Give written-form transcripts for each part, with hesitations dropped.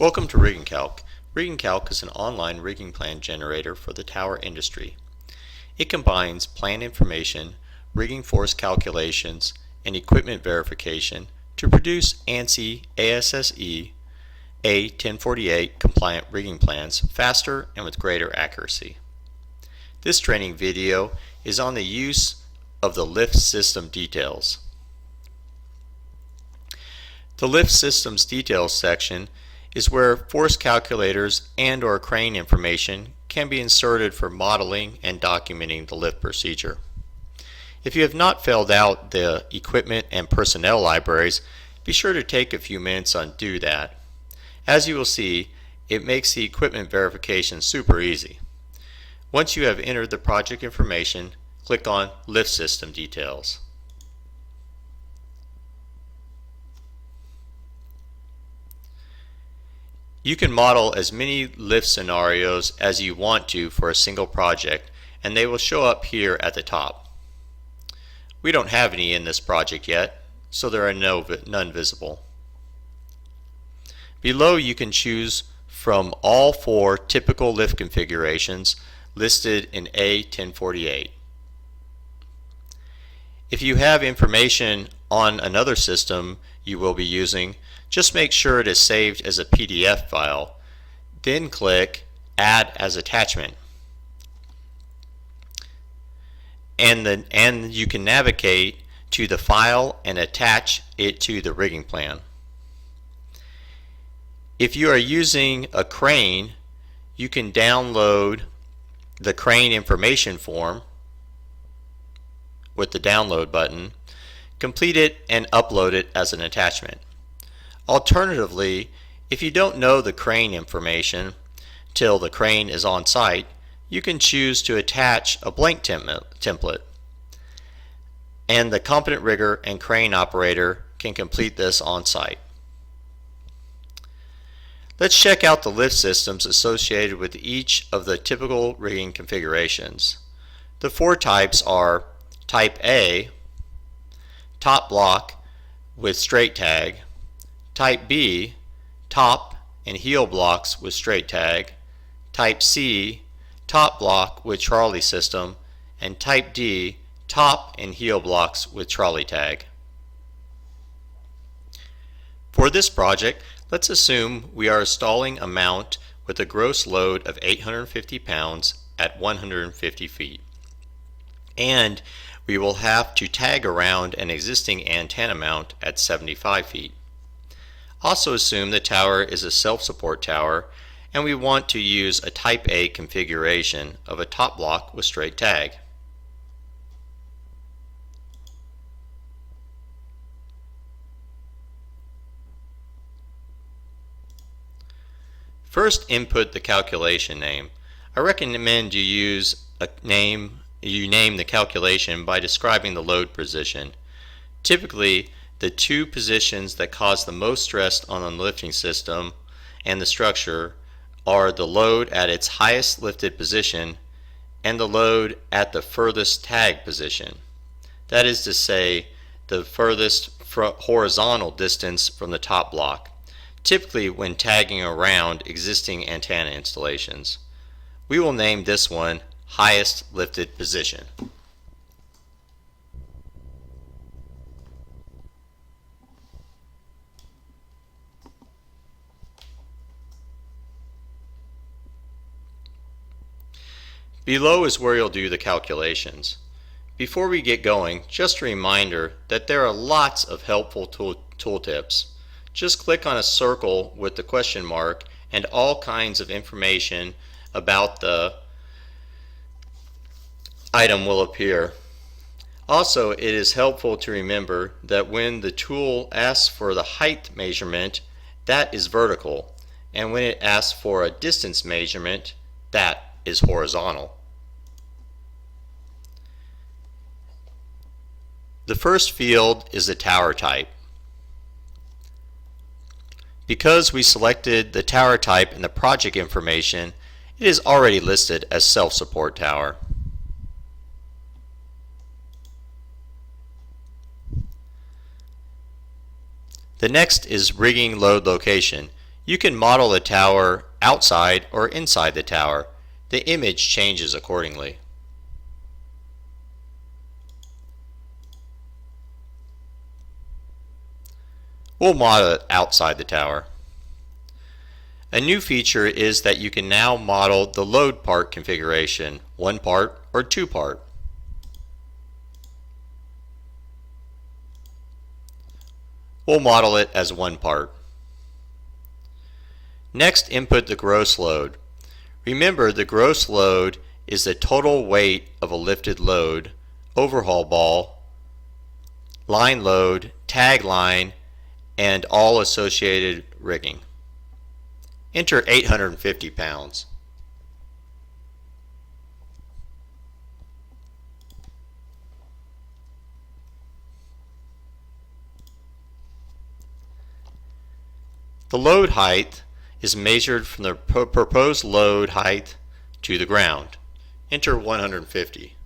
Welcome to RiggingCalc. RiggingCalc is an online rigging plan generator for the tower industry. It combines plan information, rigging force calculations, and equipment verification to produce ANSI ASSE A1048 compliant rigging plans faster and with greater accuracy. This training video is on the use of the lift system details. The lift systems details section is where force calculators and/or crane information can be inserted for modeling and documenting the lift procedure. If you have not filled out the equipment and personnel libraries, be sure to take a few minutes to do that. As you will see, it makes the equipment verification super easy. Once you have entered the project information, click on Lift System Details. You can model as many lift scenarios as you want to for a single project, and they will show up here at the top. We don't have any in this project yet, so there are none visible. Below, you can choose from all 4 typical lift configurations listed in A1048. If you have information on another system you will be using, just make sure it is saved as a PDF file. Then click Add as Attachment. And you can navigate to the file and attach it to the rigging plan. If you are using a crane, you can download the crane information form with the download button, complete it, and upload it as an attachment. Alternatively, if you don't know the crane information till the crane is on site, you can choose to attach a blank template, and the competent rigger and crane operator can complete this on site. Let's check out the lift systems associated with each of the typical rigging configurations. The 4 types are Type A, top block with straight tag; Type B, top and heel blocks with straight tag; Type C, top block with trolley system; and Type D, top and heel blocks with trolley tag. For this project, let's assume we are installing a mount with a gross load of 850 pounds at 150 feet. And we will have to tag around an existing antenna mount at 75 feet. Also assume the tower is a self-support tower, and we want to use a Type A configuration of a top block with straight tag. First, input the calculation name. I recommend you name the calculation by describing the load position. Typically, the 2 positions that cause the most stress on the lifting system and the structure are the load at its highest lifted position and the load at the furthest tag position. That is to say, the furthest horizontal distance from the top block, typically when tagging around existing antenna installations. We will name this one highest lifted position. Below is where you'll do the calculations. Before we get going, just a reminder that there are lots of helpful tooltips. Just click on a circle with the question mark and all kinds of information about the item will appear. Also, it is helpful to remember that when the tool asks for the height measurement, that is vertical, and when it asks for a distance measurement, that is horizontal. The first field is the tower type. Because we selected the tower type in the project information, it is already listed as self-support tower. The next is rigging load location. You can model the tower outside or inside the tower. The image changes accordingly. We'll model it outside the tower. A new feature is that you can now model the load part configuration, one part or two part. We'll model it as one part. Next, input the gross load. Remember, the gross load is the total weight of a lifted load, overhaul ball, line load, tag line, and all associated rigging. Enter 850 pounds. The load height is measured from the proposed load height to the ground. Enter 150.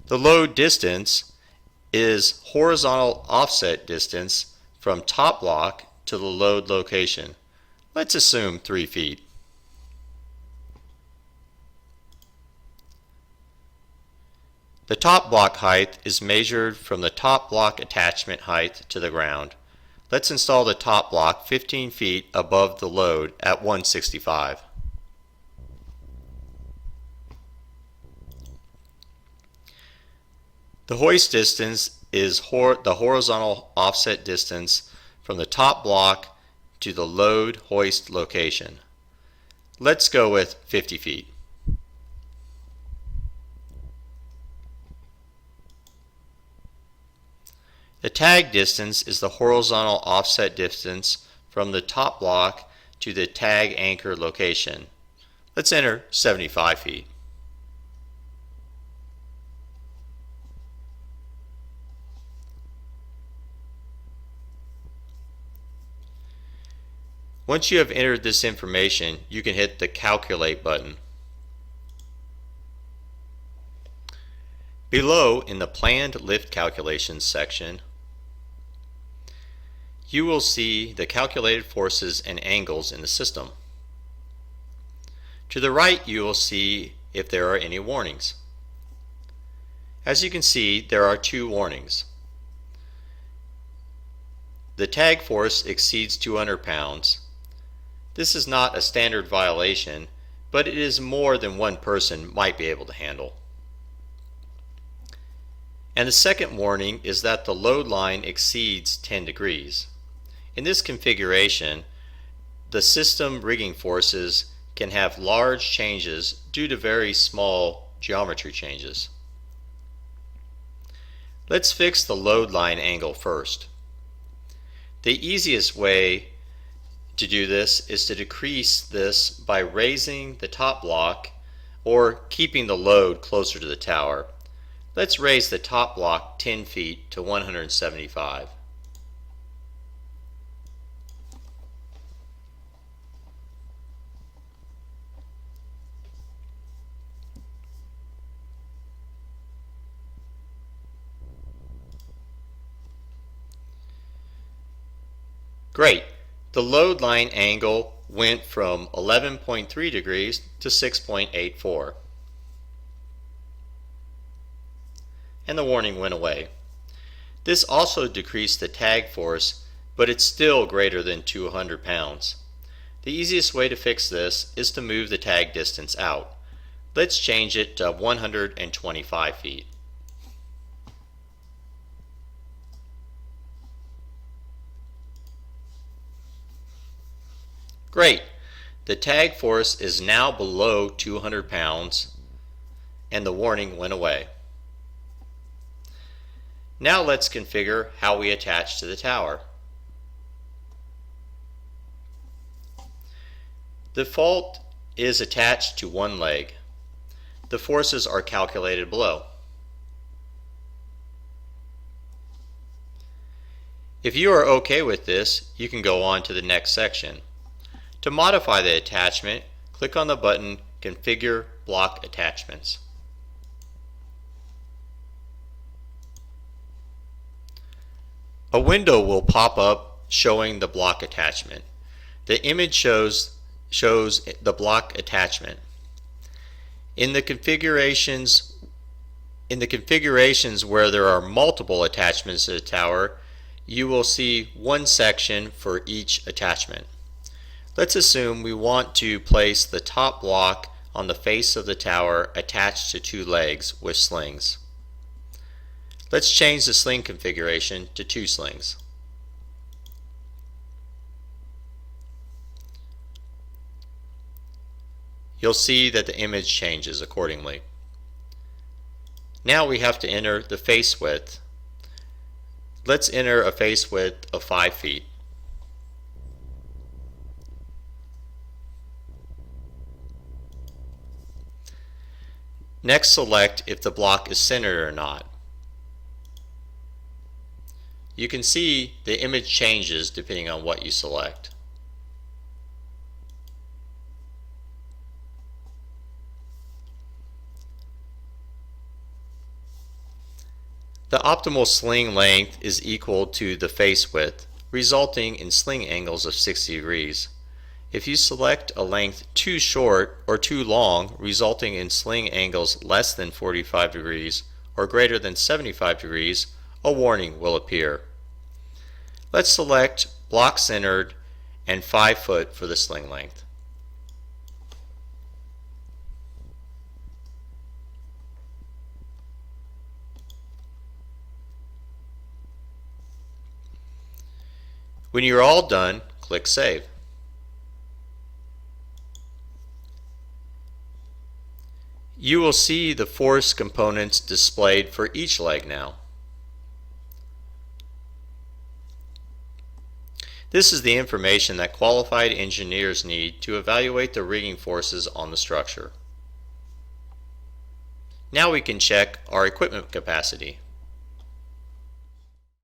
The load distance is horizontal offset distance from top block to the load location. Let's assume 3 feet. The top block height is measured from the top block attachment height to the ground. Let's install the top block 15 feet above the load at 165. The hoist distance is the horizontal offset distance from the top block to the load hoist location. Let's go with 50 feet. The tag distance is the horizontal offset distance from the top block to the tag anchor location. Let's enter 75 feet. Once you have entered this information, you can hit the Calculate button. Below, in the Planned Lift Calculations section, you will see the calculated forces and angles in the system. To the right, you will see if there are any warnings. As you can see, there are 2 warnings. The tag force exceeds 200 pounds. This is not a standard violation, but it is more than one person might be able to handle. And the second warning is that the load line exceeds 10 degrees. In this configuration, the system rigging forces can have large changes due to very small geometry changes. Let's fix the load line angle first. The easiest way to do this is to decrease this by raising the top block or keeping the load closer to the tower. Let's raise the top block 10 feet to 175. Great. The load line angle went from 11.3 degrees to 6.84. And the warning went away. This also decreased the tag force, but it's still greater than 200 pounds. The easiest way to fix this is to move the tag distance out. Let's change it to 125 feet. Great. The tag force is now below 200 pounds and the warning went away. Now let's configure how we attach to the tower. The default is attached to one leg. The forces are calculated below. If you are okay with this, you can go on to the next section. To modify the attachment, click on the button Configure Block Attachments. A window will pop up showing the block attachment. The image shows the block attachment. In the configurations where there are multiple attachments to the tower, you will see one section for each attachment. Let's assume we want to place the top block on the face of the tower attached to two legs with slings. Let's change the sling configuration to 2 slings. You'll see that the image changes accordingly. Now we have to enter the face width. Let's enter a face width of 5 feet. Next, select if the block is centered or not. You can see the image changes depending on what you select. The optimal sling length is equal to the face width, resulting in sling angles of 60 degrees. If you select a length too short or too long, resulting in sling angles less than 45 degrees or greater than 75 degrees, a warning will appear. Let's select block centered and 5 foot for the sling length. When you're all done, click Save. You will see the force components displayed for each leg now. This is the information that qualified engineers need to evaluate the rigging forces on the structure. Now we can check our equipment capacity.